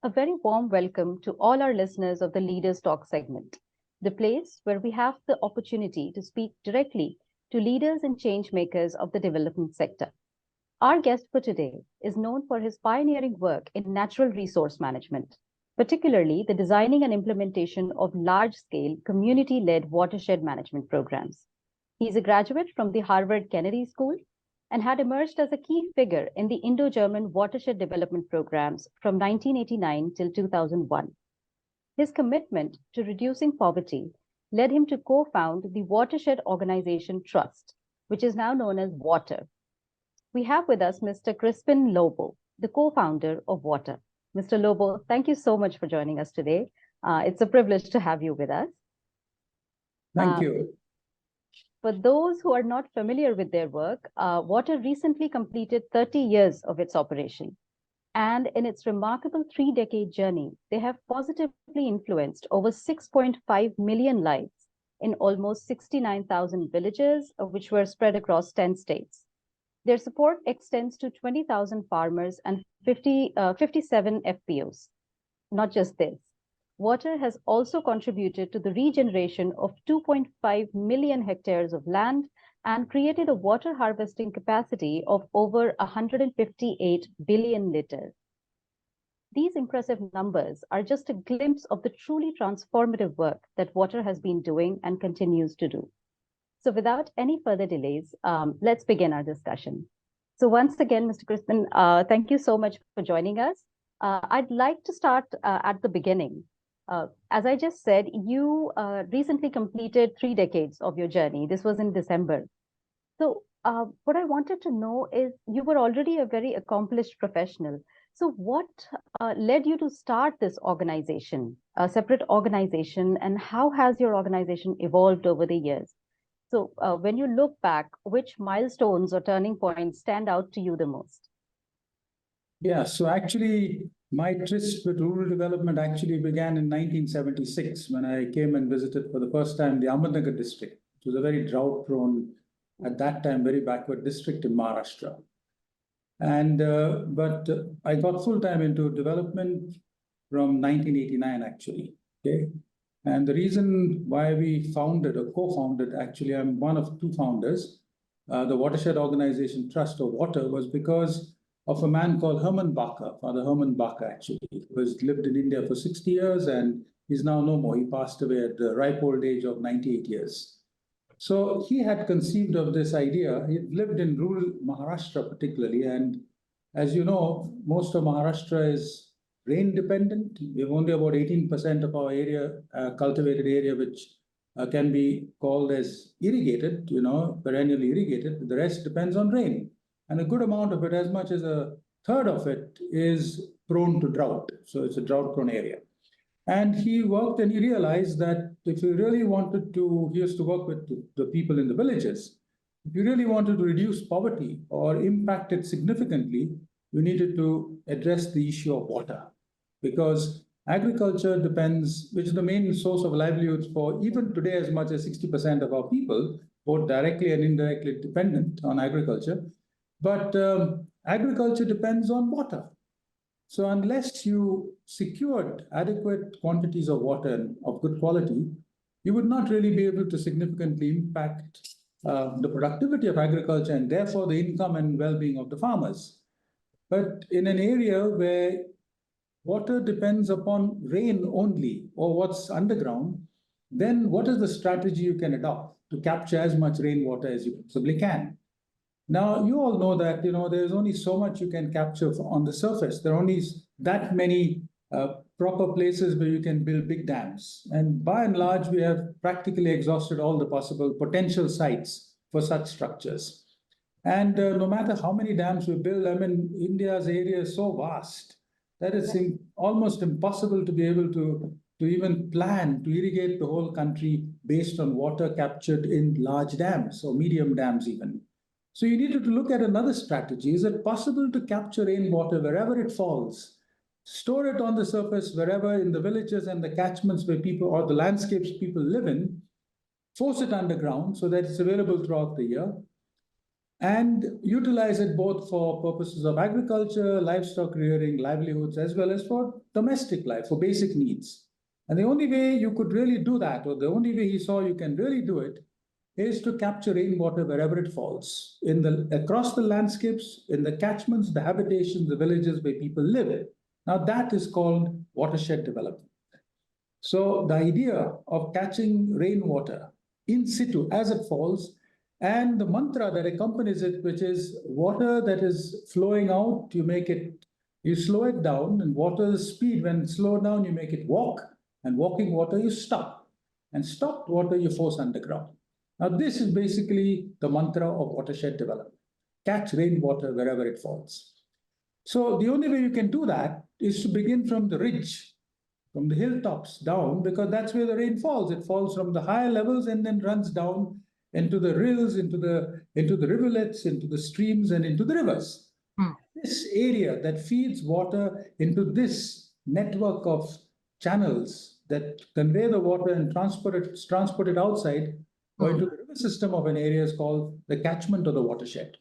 A very warm welcome to all our listeners of the Leaders Talk segment, the place where we have the opportunity to speak directly to leaders and change makers of the development sector. Our guest for today is known for his pioneering work in natural resource management, particularly the designing and implementation of large-scale community-led watershed management programs. He's a graduate from the Harvard Kennedy School and had emerged as a key figure in the Indo-German watershed development programs from 1989 till 2001. His commitment to reducing poverty led him to co-found the Watershed Organisation Trust, which is now known as WOTR. We have with us Mr. Crispino Lobo, the co-founder of WOTR. Mr. Lobo, thank you so much for joining us today. It's a privilege to have you with us. Thank you. For those who are not familiar with their work, WOTR recently completed 30 years of its operation. And in its remarkable 3-decade journey, they have positively influenced over 6.5 million lives in almost 69,000 villages, which were spread across 10 states. Their support extends to 20,000 farmers and 57 FPOs. Not just this, WOTR has also contributed to the regeneration of 2.5 million hectares of land and created a water harvesting capacity of over 158 billion liters. These impressive numbers are just a glimpse of the truly transformative work that WOTR has been doing and continues to do. So without any further delays, let's begin our discussion. So once again, Mr. Crispin, thank you so much for joining us. I'd like to start at the beginning. As I just said, you recently completed 3 decades of your journey. This was in December. So what I wanted to know is you were already a very accomplished professional. So what led you to start this organization, a separate organization, and how has your organization evolved over the years? So when you look back, which milestones or turning points stand out to you the most? Yeah, so actually, my tryst with rural development actually began in 1976 when I came and visited for the first time the Ahmednagar district. It was a very drought-prone, at that time, very backward district in Maharashtra. And but I got full-time into development from 1989, actually. Okay, and the reason why we founded or co-founded, actually, I'm one of 2 founders, the Watershed Organisation Trust, or WOTR, was because of a man called Herman Bacher, Father Herman Bacher, actually, who has lived in India for 60 years and he's now no more. He passed away at the ripe old age of 98 years. So he had conceived of this idea. He lived in rural Maharashtra particularly, and as you know, most of Maharashtra is rain dependent. We have only about 18% of our area, cultivated area, which can be called as irrigated, perennially irrigated. The rest depends on rain. And a good amount of it, as much as a third of it, is prone to drought. So it's a drought-prone area. And he worked and he realized that if you really wanted to, he used to work with the people in the villages. If you really wanted to reduce poverty or impact it significantly, we needed to address the issue of water. Because agriculture depends, which is the main source of livelihoods for even today as much as 60% of our people, both directly and indirectly dependent on agriculture. But agriculture depends on water. So unless you secured adequate quantities of water of good quality, you would not really be able to significantly impact the productivity of agriculture and therefore the income and well-being of the farmers. But in an area where water depends upon rain only or what's underground, then what is the strategy you can adopt to capture as much rainwater as you possibly can? Now, you all know that there's only so much you can capture on the surface. There are only that many proper places where you can build big dams. And by and large, we have practically exhausted all the possible potential sites for such structures. And no matter how many dams we build, I mean, India's area is so vast that it's almost impossible to be able to even plan to irrigate the whole country based on water captured in large dams or medium dams even. So you needed to look at another strategy. Is it possible to capture rainwater wherever it falls, store it on the surface wherever in the villages and the catchments where people or the landscapes people live in, force it underground so that it's available throughout the year, and utilize it both for purposes of agriculture, livestock rearing, livelihoods, as well as for domestic life, for basic needs. And the only way you could really do that, or the only way he saw you can really do it, is to capture rainwater wherever it falls, across the landscapes, in the catchments, the habitations, the villages where people live. Now that is called watershed development. So the idea of catching rainwater in situ as it falls, and the mantra that accompanies it, which is water that is flowing out, you slow it down, and water's speed, when it's slowed down, you make it walk, and walking water you stop, and stopped water you force underground. Now this is basically the mantra of watershed development. Catch rainwater wherever it falls. So the only way you can do that is to begin from the ridge, from the hilltops down, because that's where the rain falls. It falls from the higher levels and then runs down into the rills, into the rivulets, into the streams, and into the rivers. This area that feeds water into this network of channels that convey the water and transport it outside or into the river system of an area is called the catchment or the watershed.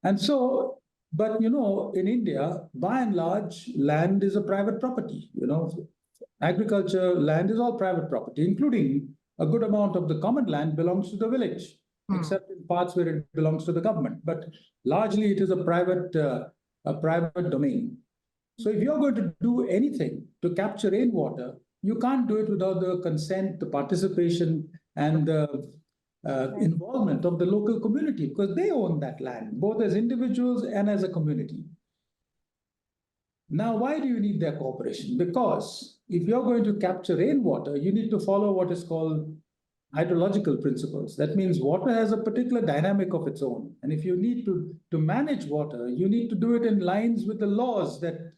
And so, but in India, by and large, land is a private property. Agriculture land is all private property, including a good amount of the common land belongs to the village, except in parts where it belongs to the government. But largely, it is a private domain. So if you're going to do anything to capture rainwater, you can't do it without the consent, the participation, and the involvement of the local community, because they own that land, both as individuals and as a community. Now, why do you need their cooperation? Because if you're going to capture rainwater, you need to follow what is called hydrological principles. That means water has a particular dynamic of its own. And if you need to manage water, you need to do it in lines with the laws that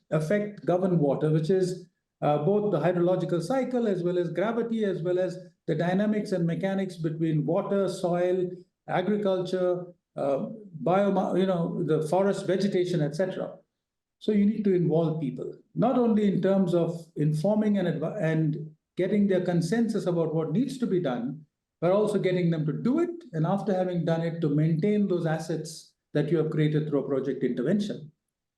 govern water, which is both the hydrological cycle, as well as gravity, as well as the dynamics and mechanics between water, soil, agriculture, the forest, vegetation, etc. So you need to involve people, not only in terms of informing and getting their consensus about what needs to be done, but also getting them to do it, and after having done it, to maintain those assets that you have created through a project intervention.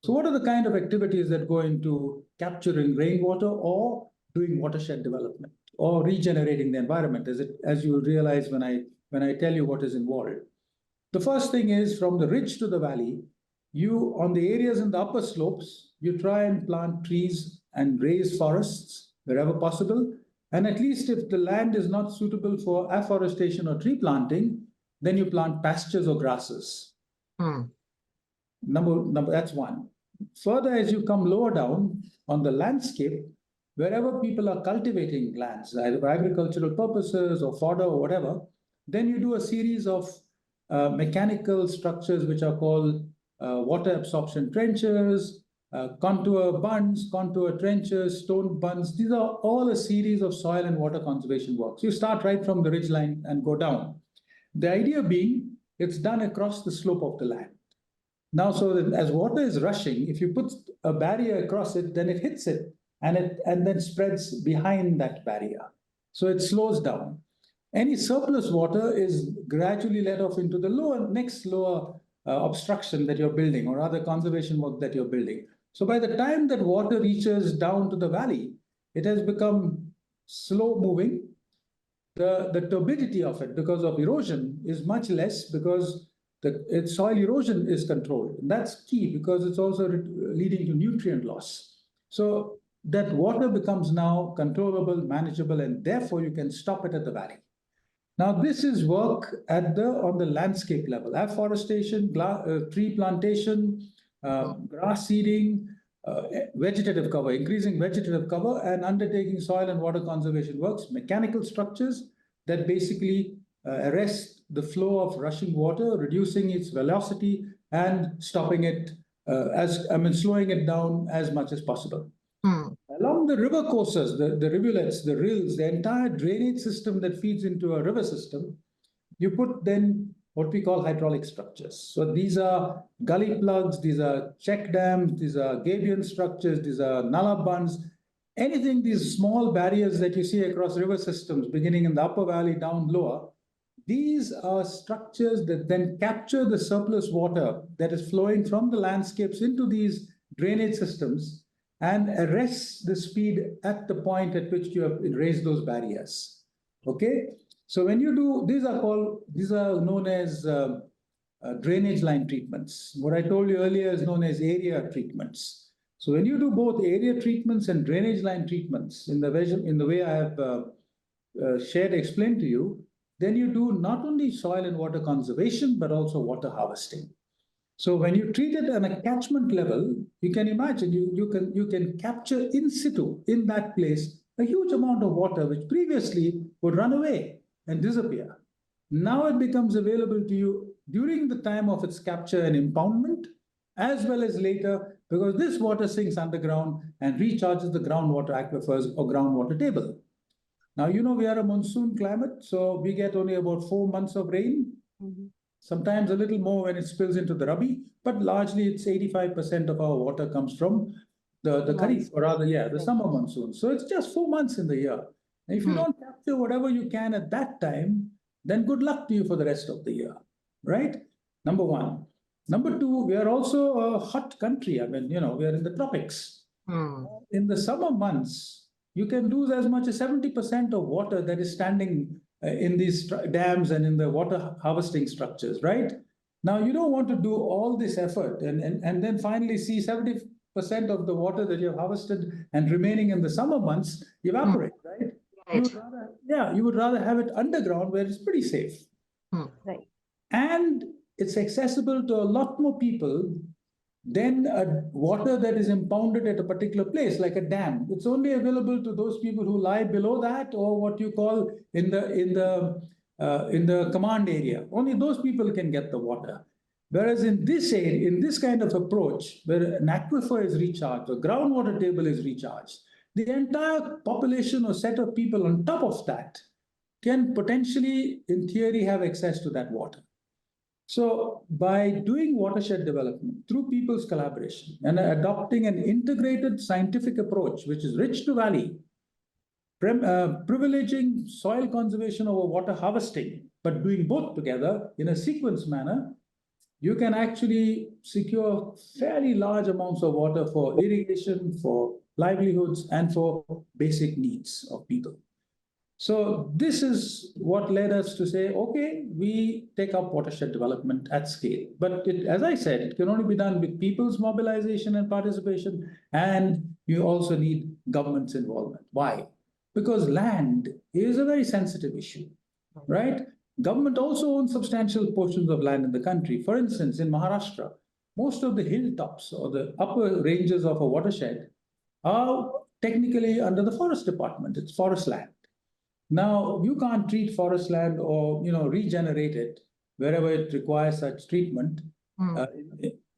So what are the kind of activities that go into capturing rainwater or doing watershed development or regenerating the environment, as you will realize when I tell you what is involved? The first thing is, from the ridge to the valley, on the areas in the upper slopes, you try and plant trees and raise forests wherever possible. And at least if the land is not suitable for afforestation or tree planting, then you plant pastures or grasses. That's one. Further, as you come lower down on the landscape, wherever people are cultivating lands, either for agricultural purposes or fodder or whatever, then you do a series of mechanical structures which are called water absorption trenches, contour bunds, contour trenches, stone bunds. These are all a series of soil and water conservation works. You start right from the ridgeline and go down. The idea being, it's done across the slope of the land. Now, so that as water is rushing, if you put a barrier across it, then it hits it and then spreads behind that barrier. So it slows down. Any surplus water is gradually let off into the next lower obstruction that you're building, or other conservation work that you're building. So by the time that water reaches down to the valley, it has become slow moving. The turbidity of it, because of erosion, is much less, because its soil erosion is controlled. And that's key, because it's also leading to nutrient loss. So that water becomes now controllable, manageable, and therefore you can stop it at the valley. Now, this is work on the landscape level: afforestation, tree plantation, grass seeding, vegetative cover, increasing vegetative cover, and undertaking soil and water conservation works, mechanical structures that basically arrest the flow of rushing water, reducing its velocity and stopping it, slowing it down as much as possible. Along the river courses, the rivulets, the rills, the entire drainage system that feeds into a river system, you put then what we call hydraulic structures. So these are gully plugs, these are check dams, these are gabion structures, these are nala bunds, anything, these small barriers that you see across river systems, beginning in the upper valley down lower, these are structures that then capture the surplus water that is flowing from the landscapes into these drainage systems and arrests the speed at the point at which you have raised those barriers. Okay? So when you do, these are known as drainage line treatments. What I told you earlier is known as area treatments. So when you do both area treatments and drainage line treatments in the way I have explained to you, then you do not only soil and water conservation, but also water harvesting. So when you treat it on a catchment level, you can imagine you can capture in situ, in that place, a huge amount of water which previously would run away and disappear. Now it becomes available to you during the time of its capture and impoundment, as well as later, because this water sinks underground and recharges the groundwater aquifers or groundwater table. Now, you know, we are a monsoon climate, so we get only about 4 months of rain, sometimes a little more when it spills into the Rabi, but largely it's 85% of our water comes from the Kharif, or rather, the summer monsoon. So it's just 4 months in the year. And if you don't capture whatever you can at that time, then good luck to you for the rest of the year, right? Number one. Number two, we are also a hot country. I mean, you know, we are in the tropics. In the summer months, you can lose as much as 70% of water that is standing in these dams and in the water harvesting structures, right? Now, you don't want to do all this effort and then finally see 70% of the water that you have harvested and remaining in the summer months evaporate, right? You would rather have it underground where it's pretty safe. Right. And it's accessible to a lot more people than water that is impounded at a particular place, like a dam. It's only available to those people who lie below that, or what you call in the command area. Only those people can get the water. Whereas in this area, in this kind of approach, where an aquifer is recharged, the groundwater table is recharged, the entire population or set of people on top of that can potentially, in theory, have access to that water. So by doing watershed development through people's collaboration and adopting an integrated scientific approach, which is rich to valley, privileging soil conservation over water harvesting, but doing both together in a sequence manner, you can actually secure fairly large amounts of water for irrigation, for livelihoods, and for basic needs of people. So this is what led us to say, okay, we take up watershed development at scale. But as I said, it can only be done with people's mobilization and participation, and you also need government's involvement. Why? Because land is a very sensitive issue, right? Government also owns substantial portions of land in the country. For instance, in Maharashtra, most of the hilltops or the upper ranges of a watershed are technically under the forest department. It's forest land. Now, you can't treat forest land or regenerate it wherever it requires such treatment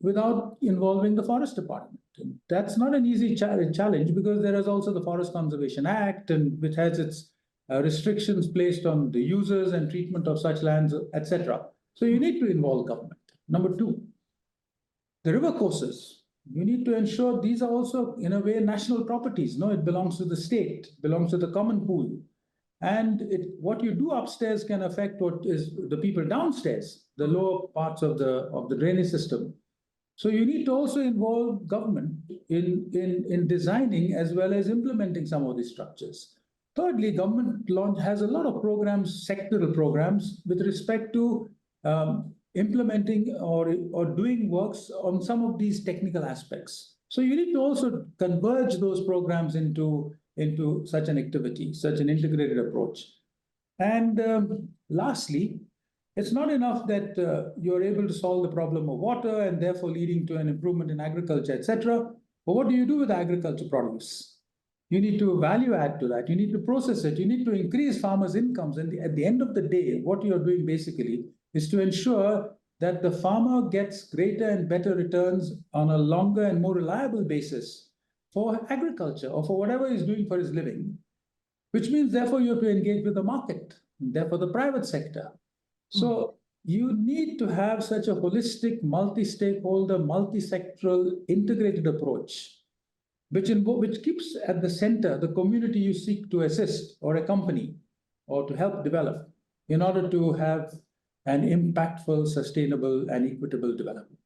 without involving the forest department. And that's not an easy challenge, because there is also the Forest Conservation Act, and which has its restrictions placed on the users and treatment of such lands, etc. So you need to involve government. Number two, the river courses. You need to ensure these are also, in a way, national properties. No, it belongs to the state, belongs to the common pool. And what you do upstairs can affect what is the people downstairs, the lower parts of the drainage system. So you need to also involve government in designing as well as implementing some of these structures. Thirdly, government has a lot of programs, sectoral programs, with respect to implementing or doing works on some of these technical aspects. So you need to also converge those programs into such an activity, such an integrated approach. And lastly, it's not enough that you're able to solve the problem of water and therefore leading to an improvement in agriculture, etc. But what do you do with agriculture produce? You need to value add to that. You need to process it. You need to increase farmers' incomes. And at the end of the day, what you're doing basically is to ensure that the farmer gets greater and better returns on a longer and more reliable basis for agriculture or for whatever he's doing for his living, which means therefore you have to engage with the market, therefore the private sector. So you need to have such a holistic, multi-stakeholder, multi-sectoral, integrated approach, which keeps at the center the community you seek to assist or accompany or to help develop. in order to have an impactful, sustainable, and equitable development.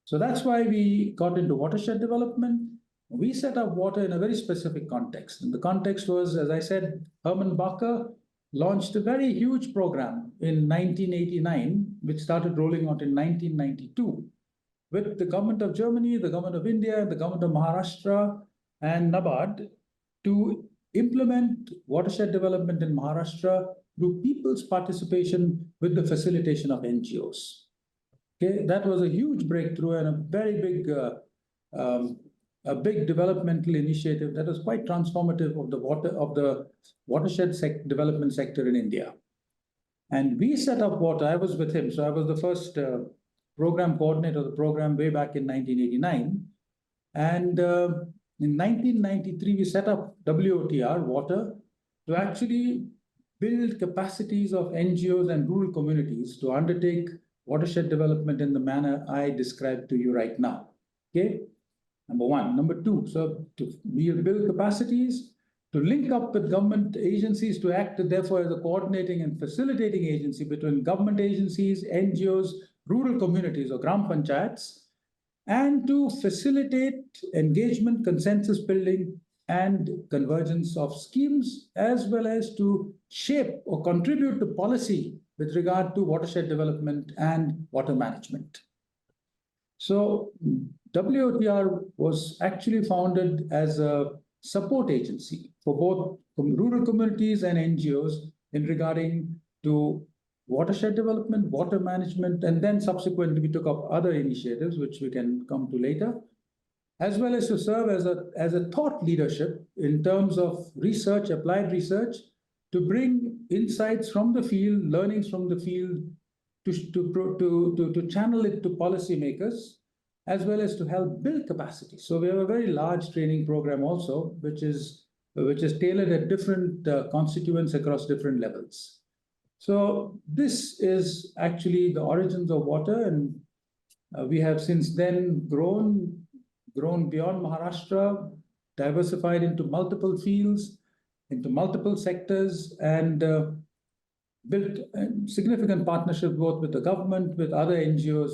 So that's why we got into watershed development. We set up water in a very specific context. And the context was, as I said, Herman Bacher launched a very huge program in 1989, which started rolling out in 1992, with the government of Germany, the government of India, the government of Maharashtra, and NABARD to implement watershed development in Maharashtra through people's participation with the facilitation of NGOs. Okay, that was a huge breakthrough and a very big, a big developmental initiative that was quite transformative of the watershed development sector in India. And we set up water. I was with him, so I was the first program coordinator of the program way back in 1989. And in 1993, we set up WOTR, water, to actually build capacities of NGOs and rural communities to undertake watershed development in the manner I described to you right now. Okay, number one. Number two, so we build capacities to link up with government agencies to act, therefore, as a coordinating and facilitating agency between government agencies, NGOs, rural communities or gram panchayats, and to facilitate engagement, consensus building, and convergence of schemes, as well as to shape or contribute to policy with regard to watershed development and water management. So WOTR was actually founded as a support agency for both rural communities and NGOs in regarding to watershed development, water management, and then subsequently we took up other initiatives, which we can come to later, as well as to serve as a thought leadership in terms of research, applied research, to bring insights from the field, learnings from the field, to channel it to policymakers, as well as to help build capacity. So we have a very large training program also, which is tailored at different constituents across different levels. So this is actually the origins of water, and we have since then grown beyond Maharashtra, diversified into multiple fields, into multiple sectors, and built significant partnerships both with the government, with other NGOs,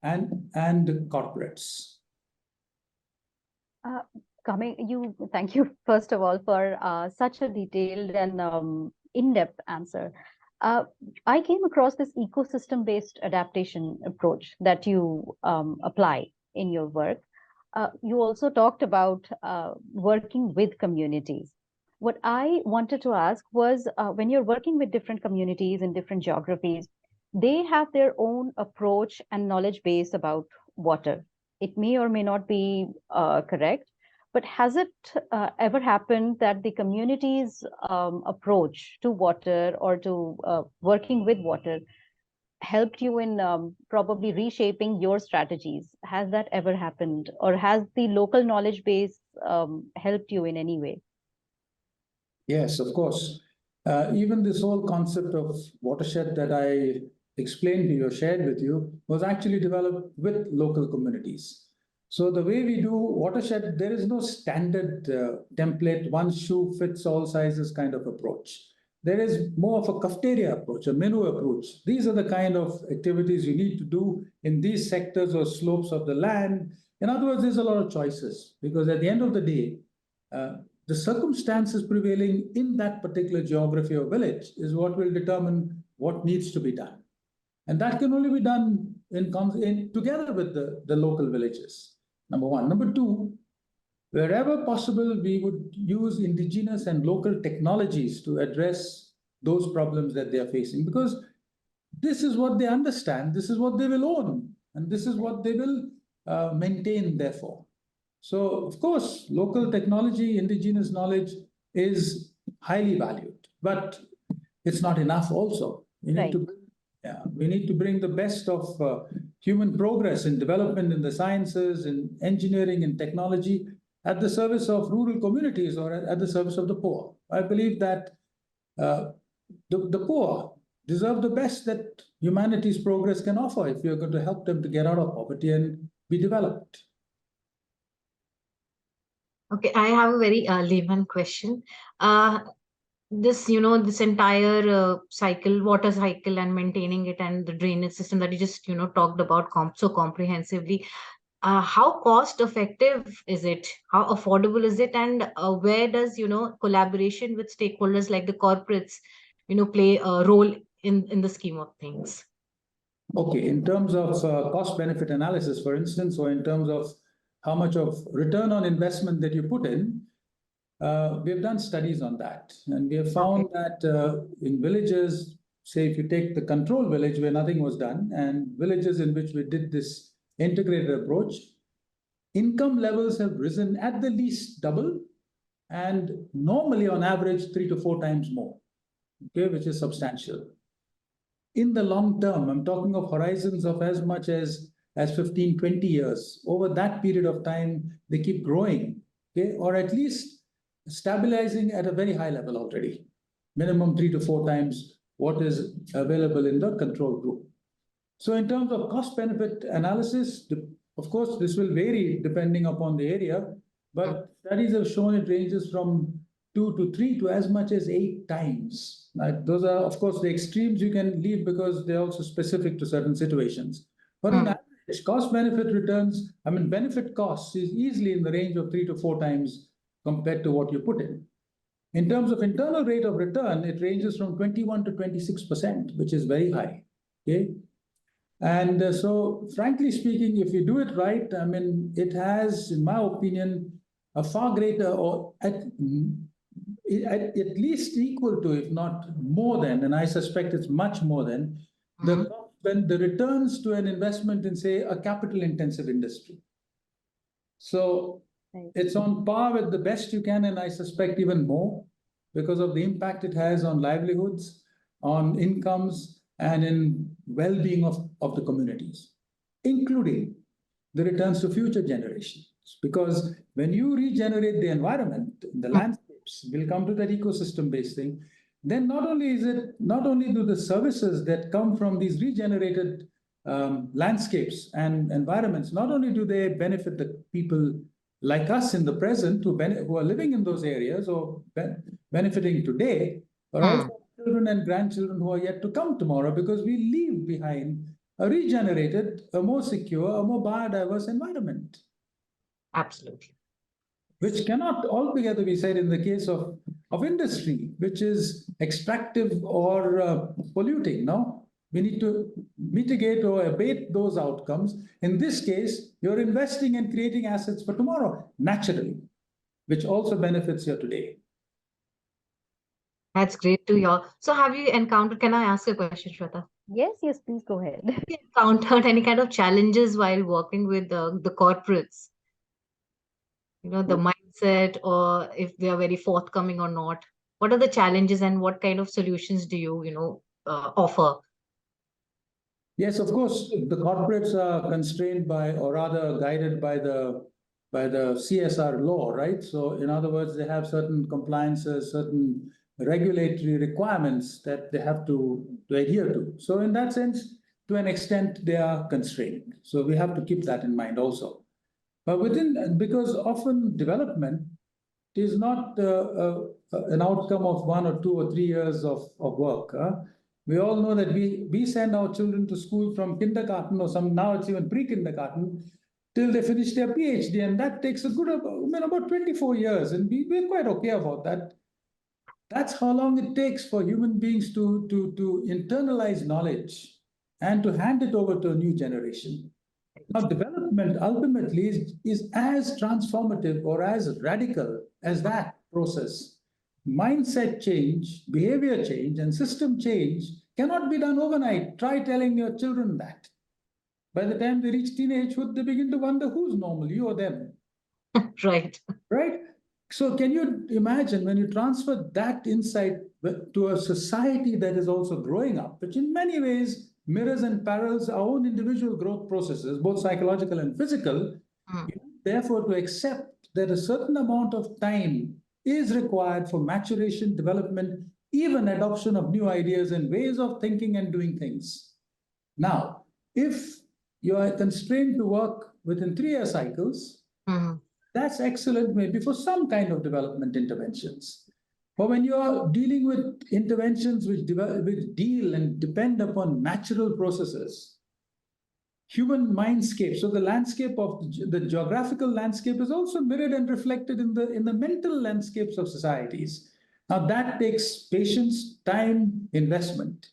and corporates. Thank you first of all for such a detailed and in-depth answer. I came across this ecosystem-based adaptation approach that you apply in your work. You also talked about working with communities. What I wanted to ask was, when you're working with different communities in different geographies, they have their own approach and knowledge base about water. It may or may not be correct, but has it ever happened that the community's approach to water or to working with water helped you in probably reshaping your strategies? Has that ever happened? Or has the local knowledge base helped you in any way? Yes, of course. Even this whole concept of watershed that I explained to you, shared with you, was actually developed with local communities. So the way we do watershed, there is no standard template, one shoe fits all sizes kind of approach. There is more of a cafeteria approach, a menu approach. These are the kind of activities you need to do in these sectors or slopes of the land. In other words, there's a lot of choices, because at the end of the day, the circumstances prevailing in that particular geography or village is what will determine what needs to be done. And that can only be done together with the local villages, number one. Number two, wherever possible, we would use indigenous and local technologies to address those problems that they are facing, because this is what they understand, this is what they will own, and this is what they will maintain, therefore. So, of course, local technology, indigenous knowledge is highly valued, but it's not enough also. We need to bring the best of human progress and development in the sciences, in engineering and technology at the service of rural communities or at the service of the poor. I believe that the poor deserve the best that humanity's progress can offer if you're going to help them to get out of poverty and be developed. Okay, I have a very layman question. this, this entire cycle, water cycle, and maintaining it, and the drainage system that you just, talked about so comprehensively. How cost effective is it? How affordable is it? And where does, collaboration with stakeholders like the corporates, play a role in the scheme of things? Okay, in terms of cost benefit analysis, for instance, or in terms of how much of return on investment that you put in, we have done studies on that. And we have found that in villages, say if you take the control village where nothing was done, and villages in which we did this integrated approach, income levels have risen at the least double, and normally on average 3 to 4 times more, okay, which is substantial. In the long term, I'm talking of horizons of as much as 15, 20 years. Over that period of time, they keep growing, okay, or at least stabilizing at a very high level already, minimum 3 to 4 times what is available in the control group. So in terms of cost benefit analysis, of course, this will vary depending upon the area, but studies have shown it ranges from 2 to 3 to as much as 8 times. Those are, of course, the extremes you can leave because they're also specific to certain situations. But on average, cost benefit returns, benefit costs is easily in the range of 3 to 4 times compared to what you put in. In terms of internal rate of return, it ranges from 21 to 26%, which is very high. Okay. And so, frankly speaking, if you do it right, it has, in my opinion, a far greater, or at least equal to, if not more than, and I suspect it's much more than, the returns to an investment in, say, a capital-intensive industry. So it's on par with the best you can, and I suspect even more, because of the impact it has on livelihoods, on incomes, and in well-being of the communities, including the returns to future generations. Because when you regenerate the environment, the landscapes, we'll come to that ecosystem-based thing, then not only do the services that come from these regenerated landscapes and environments, not only do they benefit the people like us in the present who are living in those areas or benefiting today, but also children and grandchildren who are yet to come tomorrow, because we leave behind a regenerated, a more secure, a more biodiverse environment. Absolutely. Which cannot altogether be said in the case of industry, which is extractive or polluting, no? We need to mitigate or abate those outcomes. In this case, you're investing and creating assets for tomorrow, naturally, which also benefits you today. That's great to hear. So have you encountered, can I ask a question, Shweta? Yes, please go ahead. Have you encountered any kind of challenges while working with the corporates? The mindset, or if they are very forthcoming or not? What are the challenges and what kind of solutions do you, offer? Yes, of course, the corporates are constrained by, or rather guided by the CSR law, right? So in other words, they have certain compliances, certain regulatory requirements that they have to adhere to. So in that sense, to an extent, they are constrained. So we have to keep that in mind also. But because often development is not an outcome of 1 or 2 or 3 years of work. We all know that we send our children to school from kindergarten, or now it's even pre-kindergarten, till they finish their PhD, and that takes a good about 24 years, and we're quite okay about that. That's how long it takes for human beings to internalize knowledge and to hand it over to a new generation. Now, development ultimately is as transformative or as radical as that process. Mindset change, behavior change, and system change cannot be done overnight. Try telling your children that. By the time they reach teenagehood, they begin to wonder who's normal, you or them. Right. Right? So can you imagine when you transfer that insight to a society that is also growing up, which in many ways mirrors and parallels our own individual growth processes, both psychological and physical, therefore to accept that a certain amount of time is required for maturation, development, even adoption of new ideas and ways of thinking and doing things. Now, if you are constrained to work within 3-year cycles, that's excellent maybe for some kind of development interventions. But when you are dealing with interventions which deal and depend upon natural processes, human mindscape, so the landscape of the geographical landscape is also mirrored and reflected in the mental landscapes of societies. Now that takes patience, time, investment.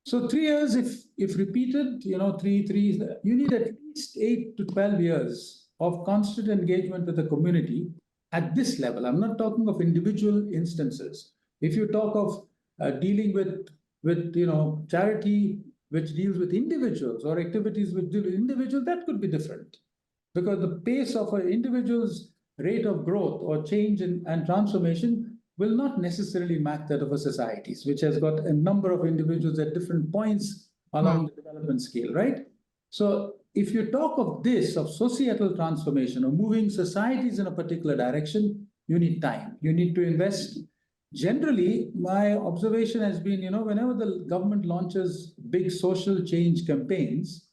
So 3 years, if repeated, you need at least 8 to 12 years of constant engagement with the community at this level. I'm not talking of individual instances. If you talk of dealing with charity which deals with individuals or activities which deal with individuals, that could be different, because the pace of an individual's rate of growth or change and transformation will not necessarily match that of a society's, which has got a number of individuals at different points along the development scale, right? So if you talk of this, of societal transformation, or moving societies in a particular direction, you need time. You need to invest. Generally, my observation has been, whenever the government launches big social change campaigns,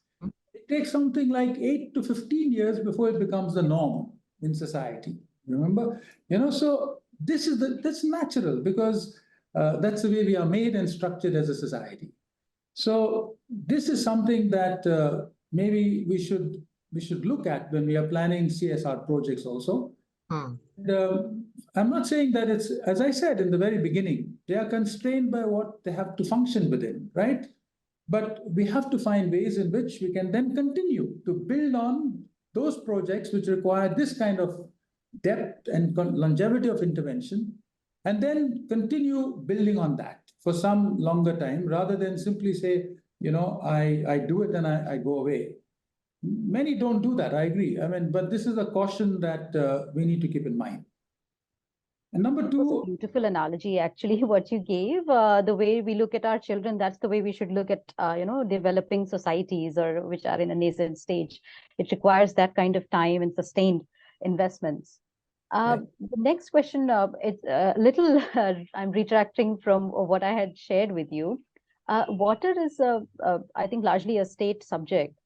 it takes something like 8 to 15 years before it becomes the norm in society. Remember? So that's natural, because that's the way we are made and structured as a society. So this is something that maybe we should look at when we are planning CSR projects also. And, I'm not saying that it's, as I said in the very beginning, they are constrained by what they have to function within, right? But we have to find ways in which we can then continue to build on those projects which require this kind of depth and longevity of intervention, and then continue building on that for some longer time, rather than simply say, I do it and I go away. Many don't do that, I agree. But this is a caution that we need to keep in mind. And number two, beautiful analogy, actually, what you gave. The way we look at our children, that's the way we should look at, developing societies or which are in a nascent stage. It requires that kind of time and sustained investments. The next question, it's a little, I'm retracting from what I had shared with you. Water is, I think, largely a state subject.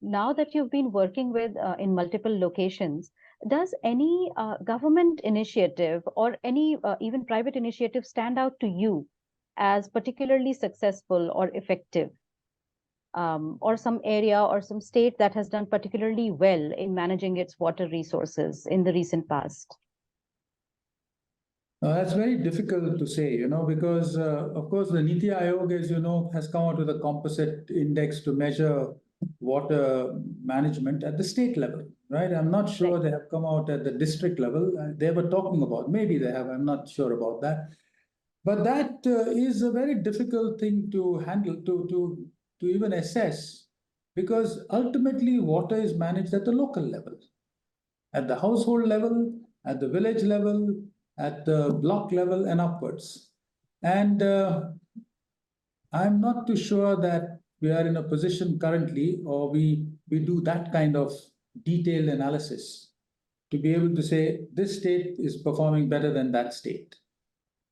Now that you've been working with in multiple locations, does any government initiative or any even private initiative stand out to you as particularly successful or effective? Or some area or some state that has done particularly well in managing its water resources in the recent past? That's very difficult to say, because, of course, the Niti Aayog, as you know, has come out with a composite index to measure water management at the state level, right? I'm not sure they have come out at the district level. They were talking about, maybe they have, I'm not sure about that. But that is a very difficult thing to handle, to even assess, because ultimately water is managed at the local level, at the household level, at the village level, at the block level and upwards. And I'm not too sure that we are in a position currently, or we do that kind of detailed analysis to be able to say this state is performing better than that state.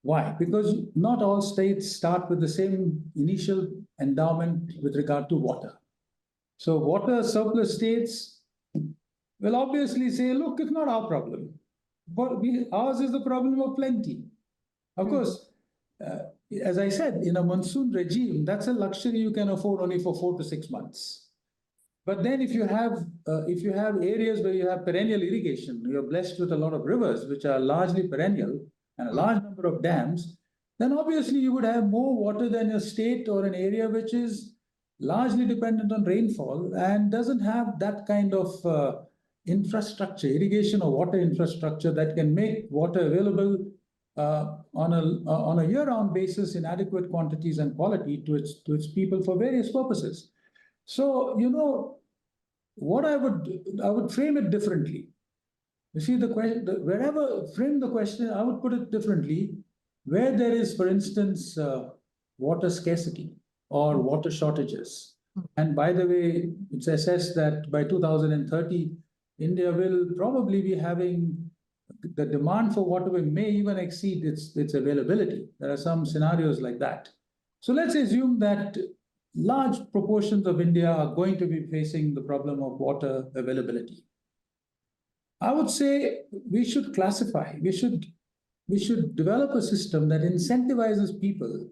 Why? Because not all states start with the same initial endowment with regard to water. So water surplus states will obviously say, look, it's not our problem, but ours is the problem of plenty. Of course, as I said, in a monsoon regime, that's a luxury you can afford only for 4 to 6 months. But then if you have areas where you have perennial irrigation, you're blessed with a lot of rivers, which are largely perennial, and a large number of dams, then obviously you would have more water than a state or an area which is largely dependent on rainfall and doesn't have that kind of infrastructure, irrigation or water infrastructure that can make water available on a year-round basis in adequate quantities and quality to its people for various purposes. So, what I would frame it differently. You see, wherever frame the question, I would put it differently. Where there is, for instance, water scarcity or water shortages. And by the way, it's assessed that by 2030, India will probably be having the demand for water may even exceed its availability. There are some scenarios like that. So let's assume that large proportions of India are going to be facing the problem of water availability. I would say we should classify, we should we should develop a system that incentivizes people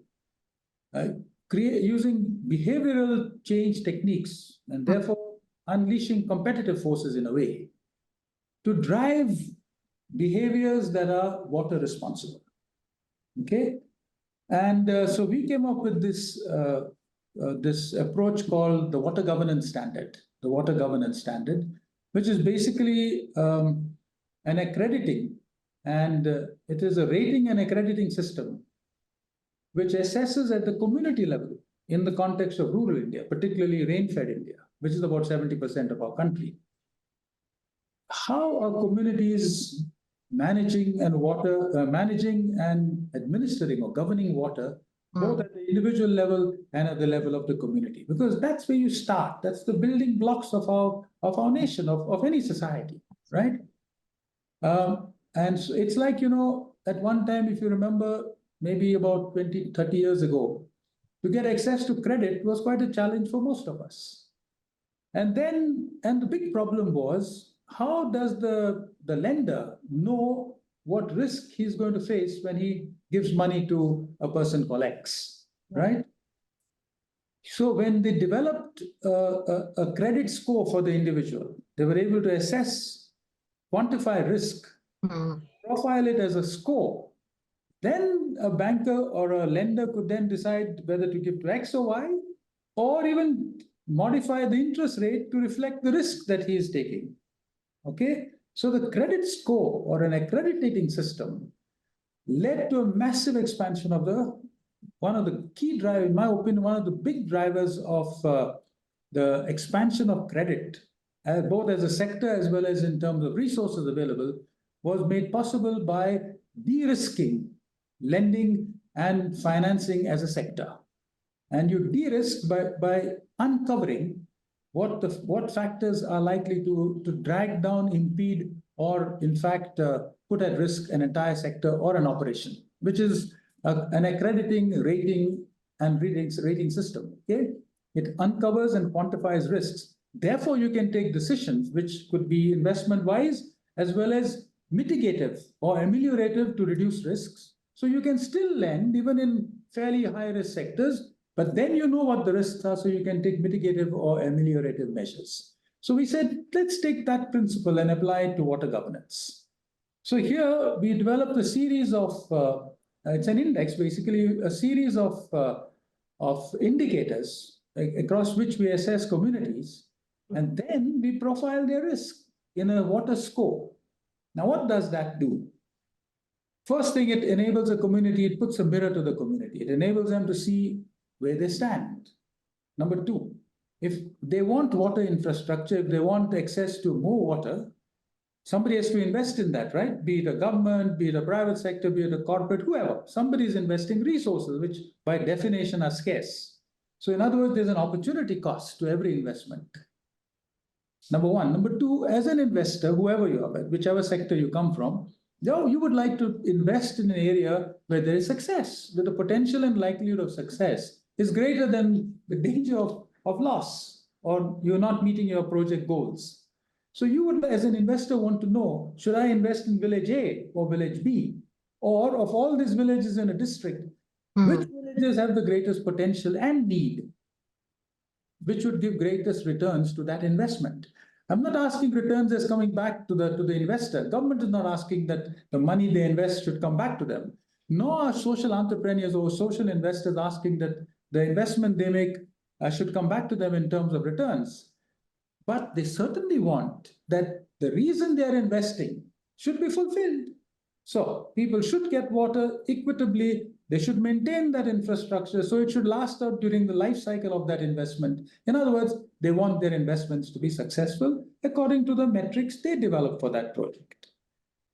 using behavioral change techniques and therefore unleashing competitive forces in a way to drive behaviors that are water responsible. Okay? And so we came up with this approach called the Water Governance Standard, which is basically an accrediting, and it is a rating and accrediting system which assesses at the community level in the context of rural India, particularly rain-fed India, which is about 70% of our country. How are communities managing and administering or governing water, both at the individual level and at the level of the community? Because that's where you start. That's the building blocks of our nation, of any society, right? And so it's like, you know, at one time, if you remember, maybe about 20, 30 years ago, to get access to credit was quite a challenge for most of us. And the big problem was, how does the lender know what risk he's going to face when he gives money to a person called X, right? So when they developed a credit score for the individual, they were able to assess, quantify risk, profile it as a score. Then a banker or a lender could then decide whether to give to X or Y, or even modify the interest rate to reflect the risk that he is taking. Okay? So the credit score or an accrediting system led to a massive expansion of one of the key drivers, in my opinion, one of the big drivers of the expansion of credit, both as a sector as well as in terms of resources available, was made possible by de-risking lending and financing as a sector. And you de-risk by uncovering what factors are likely to drag down, impede, or in fact put at risk an entire sector or an operation, which is an accrediting, rating, and rating system. Okay, it uncovers and quantifies risks. Therefore, you can take decisions which could be investment-wise as well as mitigative or ameliorative to reduce risks. So you can still lend even in fairly high-risk sectors, but then you know what the risks are, so you can take mitigative or ameliorative measures. So we said, let's take that principle and apply it to water governance. So here we developed a series of, it's an index, basically a series of indicators across which we assess communities, and then we profile their risk in a water score. Now, what does that do? First thing, it enables a community, it puts a mirror to the community. It enables them to see where they stand. Number two, if they want water infrastructure, if they want access to more water, somebody has to invest in that, right? Be it a government, be it a private sector, be it a corporate, whoever. Somebody is investing resources, which by definition are scarce. So in other words, there's an opportunity cost to every investment. Number one. Number two, as an investor, whoever you are, whichever sector you come from, you would like to invest in an area where there is success, where the potential and likelihood of success is greater than the danger of loss, or you're not meeting your project goals. So you would, as an investor, want to know, should I invest in village A or village B? Or of all these villages in a district, which villages have the greatest potential and need, which would give greatest returns to that investment? I'm not asking returns as coming back to the investor. Government is not asking that the money they invest should come back to them. Nor are social entrepreneurs or social investors asking that the investment they make should come back to them in terms of returns. But they certainly want that the reason they are investing should be fulfilled. So people should get water equitably. They should maintain that infrastructure, so it should last out during the life cycle of that investment. In other words, they want their investments to be successful according to the metrics they develop for that project.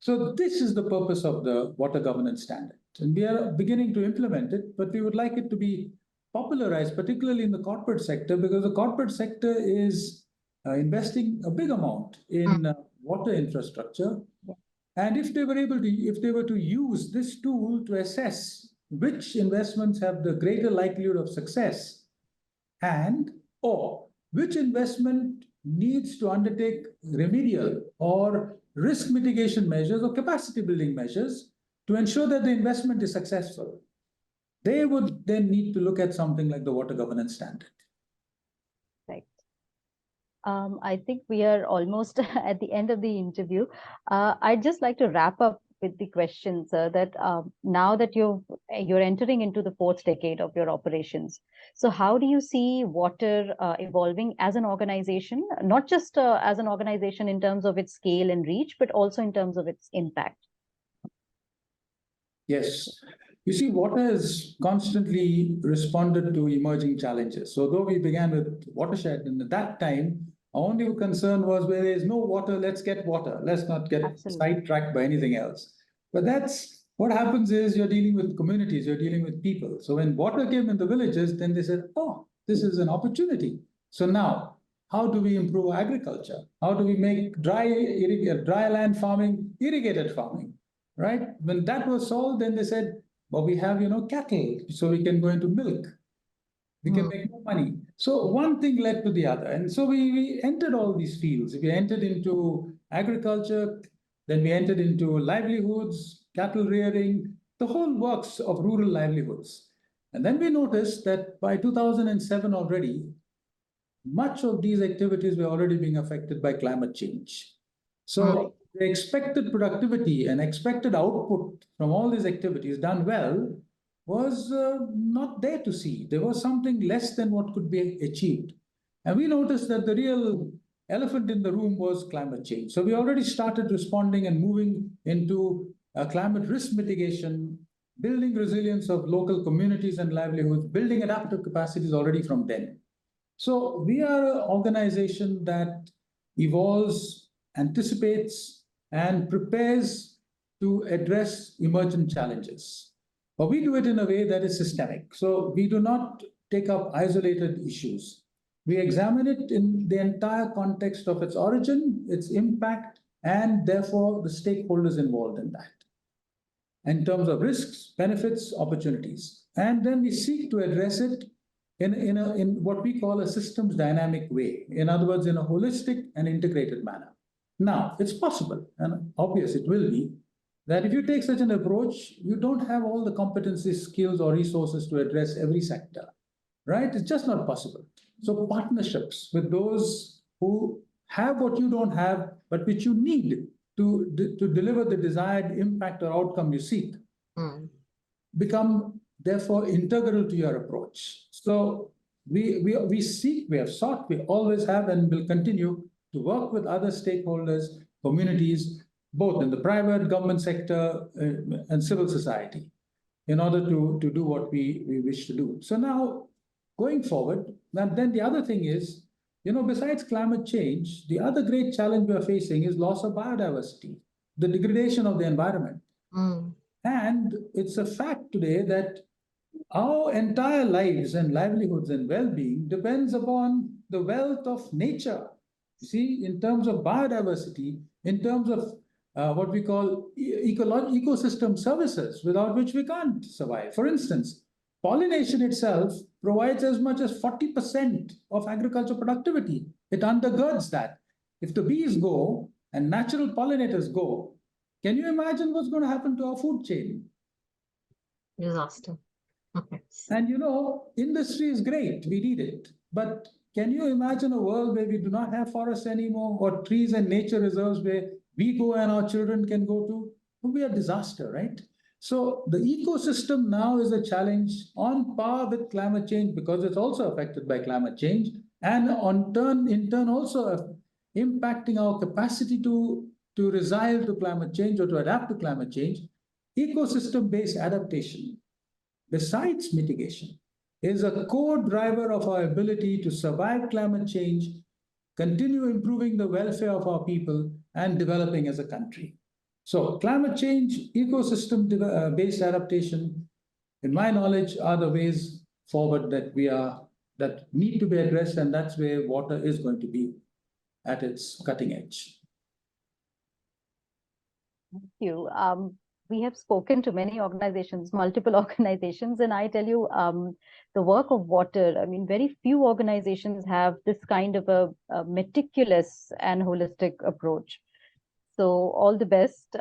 So this is the purpose of the Water Governance Standard. And we are beginning to implement it, but we would like it to be popularized, particularly in the corporate sector, because the corporate sector is investing a big amount in water infrastructure. And if they were to use this tool to assess which investments have the greater likelihood of success, or which investment needs to undertake remedial or risk mitigation measures or capacity building measures to ensure that the investment is successful, they would then need to look at something like the water governance standard. Right. I think we are almost at the end of the interview. I'd just like to wrap up with the question, sir, that now that you're entering into the 4th decade of your operations, so how do you see water evolving as an organization, not just as an organization in terms of its scale and reach, but also in terms of its impact? Yes. You see, water has constantly responded to emerging challenges. So though we began with Watershed, and at that time, our only concern was where there is no water, let's get water. Let's not get Absolutely. sidetracked by anything else. But that's what happens is you're dealing with communities, you're dealing with people. So when water came in the villages, then they said, oh, this is an opportunity. So now, how do we improve agriculture? How do we make dry land farming irrigated farming? Right? When that was solved, then they said, well, we have, cattle, so we can go into milk. We can make more money. So one thing led to the other. And so we entered all these fields. We entered into agriculture, then we entered into livelihoods, cattle rearing, the whole works of rural livelihoods. And then we noticed that by 2007 already, much of these activities were already being affected by climate change. So the expected productivity and expected output from all these activities done well was not there to see. There was something less than what could be achieved. And we noticed that the real elephant in the room was climate change. So we already started responding and moving into climate risk mitigation, building resilience of local communities and livelihoods, building adaptive capacities already from then. So we are an organization that evolves, anticipates, and prepares to address emergent challenges. But we do it in a way that is systemic. So we do not take up isolated issues. We examine it in the entire context of its origin, its impact, and therefore the stakeholders involved in that, in terms of risks, benefits, opportunities. And then we seek to address it in what we call a systems dynamic way. In other words, in a holistic and integrated manner. Now, it's possible, and obvious it will be, that if you take such an approach, you don't have all the competencies, skills, or resources to address every sector, right? It's just not possible. So partnerships with those who have what you don't have, but which you need to deliver the desired impact or outcome you seek, become therefore integral to your approach. So we have sought, we always have, and will continue to work with other stakeholders, communities, both in the private, government sector, and civil society, in order to do what we wish to do. So now, going forward, then the other thing is, besides climate change, the other great challenge we are facing is loss of biodiversity, the degradation of the environment. And it's a fact today that our entire lives and livelihoods and well-being depends upon the wealth of nature. You see, in terms of biodiversity, in terms of what we call ecosystem services, without which we can't survive. For instance, pollination itself provides as much as 40% of agriculture productivity. It undergirds that. If the bees go and natural pollinators go, can you imagine what's going to happen to our food chain? Disaster. And industry is great, we need it. But can you imagine a world where we do not have forests anymore, or trees and nature reserves where we go and our children can go to? It would be a disaster, right? So the ecosystem now is a challenge on par with climate change, because it's also affected by climate change, and in turn also impacting our capacity to resile to climate change or to adapt to climate change. Ecosystem-based adaptation, besides mitigation, is a core driver of our ability to survive climate change, continue improving the welfare of our people, and developing as a country. So climate change, ecosystem-based adaptation, in my knowledge, are the ways forward that need to be addressed, and that's where water is going to be at its cutting edge. Thank you. We have spoken to many organizations, multiple organizations, and I tell you, the work of water, very few organizations have this kind of a meticulous and holistic approach. So all the best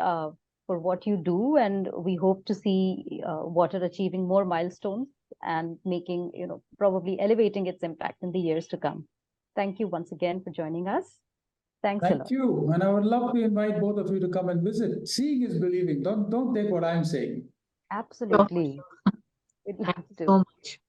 for what you do, and we hope to see water achieving more milestones and making, probably elevating its impact in the years to come. Thank you once again for joining us. Thanks a lot. Thank you. And I would love to invite both of you to come and visit. Seeing is believing. Don't take what I'm saying. Absolutely. We'd love Thank you to. so much.